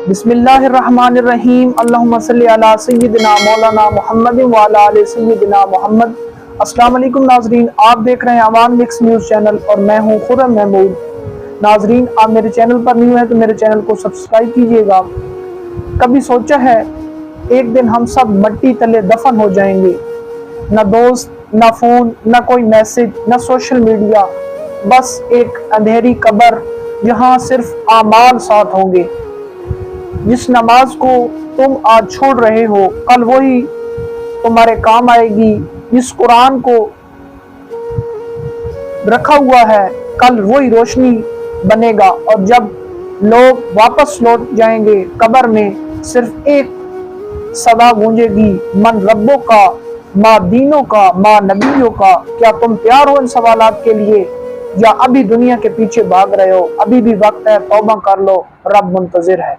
بسم اللہ الرحمن الرحیم، اللہم صلی علی سیدنا مولانا محمد وعلی آل سیدنا محمد۔ السلام علیکم ناظرین، آپ دیکھ رہے ہیں عوام مکس نیوز چینل اور میں ہوں خرم محمود۔ ناظرین، آپ میرے چینل پر نیو ہیں تو میرے چینل کو سبسکرائب کیجئے گا۔ کبھی سوچا ہے ایک دن ہم سب مٹی تلے دفن ہو جائیں گے؟ نہ دوست، نہ فون، نہ کوئی میسج، نہ سوشل میڈیا، بس ایک اندھیری قبر جہاں صرف اعمال ساتھ ہوں گے۔ جس نماز کو تم آج چھوڑ رہے ہو کل وہی تمہارے کام آئے گی، جس قرآن کو رکھا ہوا ہے کل وہی روشنی بنے گا، اور جب لوگ واپس لوٹ جائیں گے قبر میں صرف ایک صدا گونجے گی، من ربوں کا، ما دینوں کا، ما نبیوں کا۔ کیا تم تیار ہو ان سوالات کے لیے، یا ابھی دنیا کے پیچھے بھاگ رہے ہو؟ ابھی بھی وقت ہے، توبہ کر لو، رب منتظر ہے۔